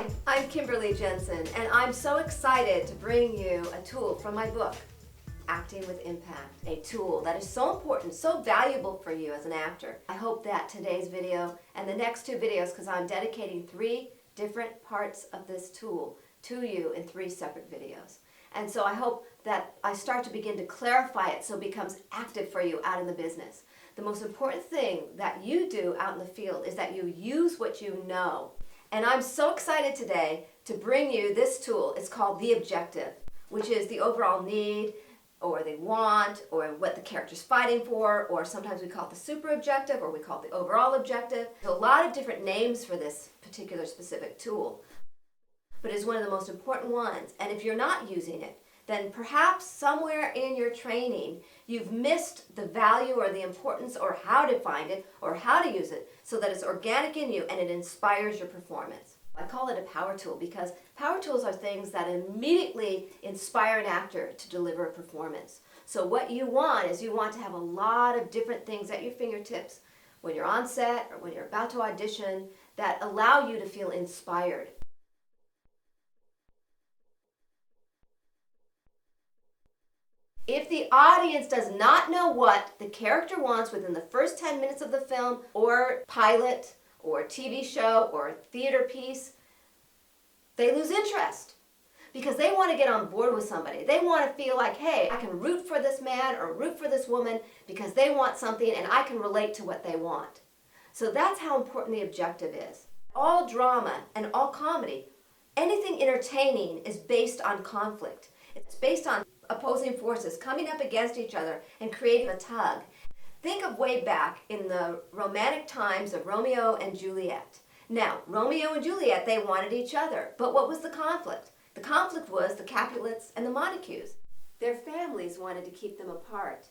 Hi, I'm Kimberly Jentzen, and I'm so excited to bring you a tool from my book, Acting with Impact, a tool that is so important, so valuable for you as an actor. I hope that today's video and the next two videos, because I'm dedicating 3 different parts of this tool to you in 3 separate videos. And so I hope that I start to begin to clarify it so it becomes active for you out in the business. The most important thing that you do out in the field is that you use what you know. And I'm so excited today to bring you this tool. It's called the objective, which is the overall need or the want or what the character's fighting for, or sometimes we call it the super objective or we call it the overall objective. There's a lot of different names for this particular specific tool, but it's one of the most important ones. And if you're not using it, then perhaps somewhere in your training you've missed the value or the importance or how to find it or how to use it so that it's organic in you and it inspires your performance. I call it a power tool because power tools are things that immediately inspire an actor to deliver a performance. So what you want is you want to have a lot of different things at your fingertips when you're on set or when you're about to audition that allow you to feel inspired. If the audience does not know what the character wants within the first 10 minutes of the film or pilot or TV show or theater piece, they lose interest because they want to get on board with somebody. They want to feel like, hey, I can root for this man or root for this woman because they want something and I can relate to what they want. So that's how important the objective is. All drama and all comedy, anything entertaining is based on conflict. It's based on opposing forces coming up against each other and creating a tug. Think of way back in the romantic times of Romeo and Juliet. Now, Romeo and Juliet, they wanted each other, but what was the conflict? The conflict was the Capulets and the Montagues. Their families wanted to keep them apart.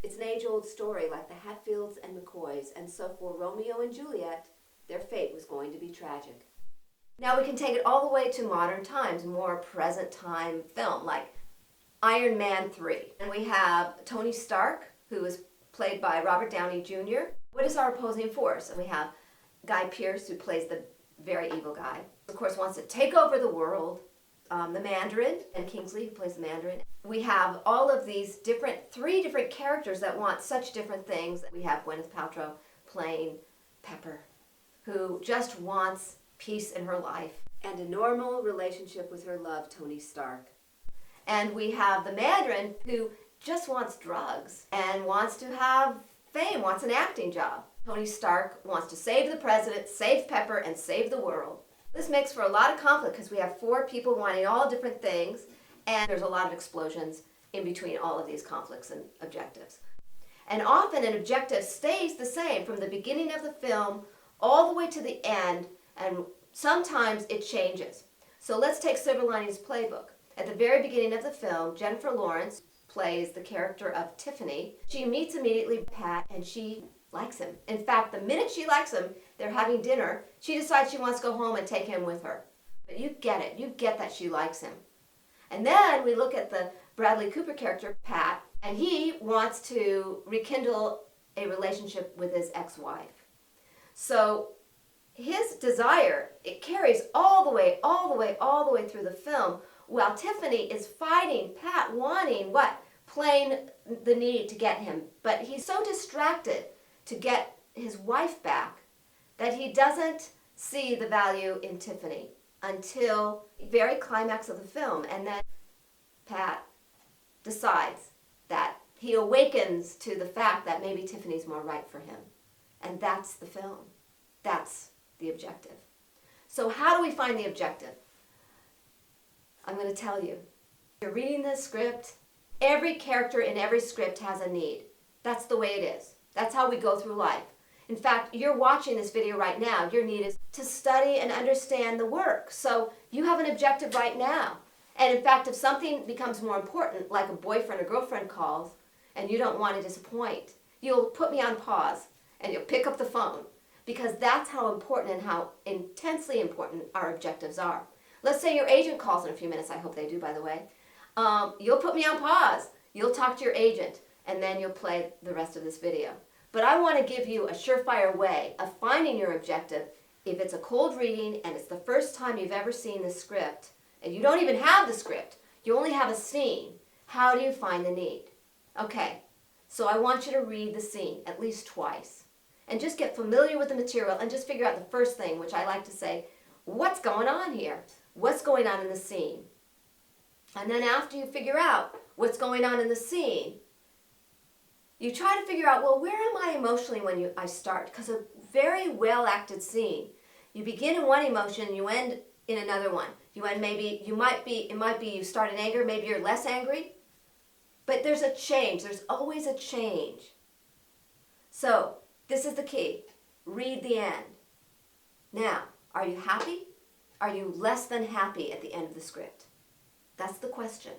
It's an age-old story like the Hatfields and McCoys, and so for Romeo and Juliet, their fate was going to be tragic. Now we can take it all the way to modern times, more present time film, like Iron Man 3. And we have Tony Stark, who is played by Robert Downey Jr. What is our opposing force? And we have Guy Pearce, who plays the very evil guy. Of course, wants to take over the world. The Mandarin, and Kingsley, who plays the Mandarin. We have all of these 3 different characters that want such different things. We have Gwyneth Paltrow playing Pepper, who just wants peace in her life and a normal relationship with her love, Tony Stark. And we have the Mandarin, who just wants drugs and wants to have fame, wants an acting job. Tony Stark wants to save the president, save Pepper, and save the world. This makes for a lot of conflict because we have 4 people wanting all different things, and there's a lot of explosions in between all of these conflicts and objectives. And often an objective stays the same from the beginning of the film all the way to the end, and sometimes it changes. So let's take Silver Linings Playbook. At the very beginning of the film, Jennifer Lawrence plays the character of Tiffany. She meets immediately Pat, and she likes him. In fact, the minute she likes him, they're having dinner, she decides she wants to go home and take him with her. But you get it. You get that she likes him. And then we look at the Bradley Cooper character, Pat, and he wants to rekindle a relationship with his ex-wife. So his desire, it carries all the way through the film, while Tiffany is fighting Pat, wanting what? Playing the need to get him. But he's so distracted to get his wife back that he doesn't see the value in Tiffany until the very climax of the film. And then Pat decides that he awakens to the fact that maybe Tiffany's more right for him. And that's the film. That's the objective. So how do we find the objective? I'm going to tell you. You're reading the script. Every character in every script has a need. That's the way it is. That's how we go through life. In fact, you're watching this video right now. Your need is to study and understand the work. So you have an objective right now. And in fact, if something becomes more important, like a boyfriend or girlfriend calls, and you don't want to disappoint, you'll put me on pause and you'll pick up the phone, because that's how important and how intensely important our objectives are. Let's say your agent calls in a few minutes. I hope they do, by the way. You'll put me on pause. You'll talk to your agent, and then you'll play the rest of this video. But I want to give you a surefire way of finding your objective if it's a cold reading and it's the first time you've ever seen the script, and you don't even have the script, you only have a scene, how do you find the need? Okay, so I want you to read the scene at least twice and just get familiar with the material and just figure out the first thing, which I like to say, what's going on here? What's going on in the scene? And then after you figure out what's going on in the scene, you try to figure out, well, where am I emotionally when I start? Because a very well acted scene, you begin in one emotion, you end in another one. You end it might be you start in anger, maybe you're less angry, but there's a change. There's always a change. So this is the key. Read the end. Now, are you happy? Are you less than happy at the end of the script? That's the question.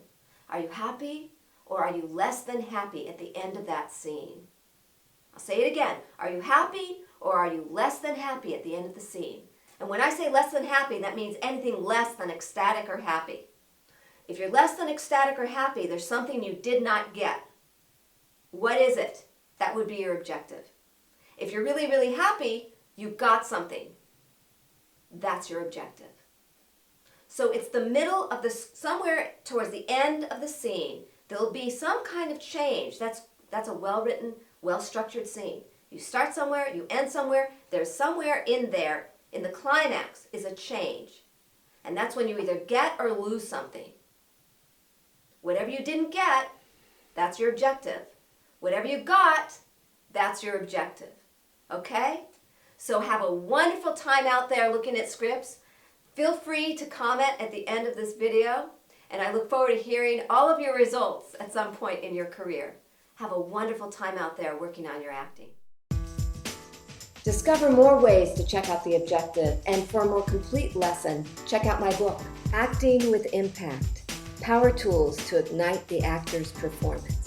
Are you happy or are you less than happy at the end of that scene? I'll say it again. Are you happy or are you less than happy at the end of the scene? And when I say less than happy, that means anything less than ecstatic or happy. If you're less than ecstatic or happy, there's something you did not get. What is it? That would be your objective. If you're really, really happy, you got something. That's your objective. So it's the middle of somewhere towards the end of the scene, there'll be some kind of change. That's a well-written, well-structured scene. You start somewhere, you end somewhere, there's somewhere in there, in the climax, is a change. And that's when you either get or lose something. Whatever you didn't get, that's your objective. Whatever you got, that's your objective. Okay? So have a wonderful time out there looking at scripts. Feel free to comment at the end of this video, and I look forward to hearing all of your results at some point in your career. Have a wonderful time out there working on your acting. Discover more ways to check out the objective, and for a more complete lesson, check out my book, Acting with Impact: Power Tools to Ignite the Actor's Performance.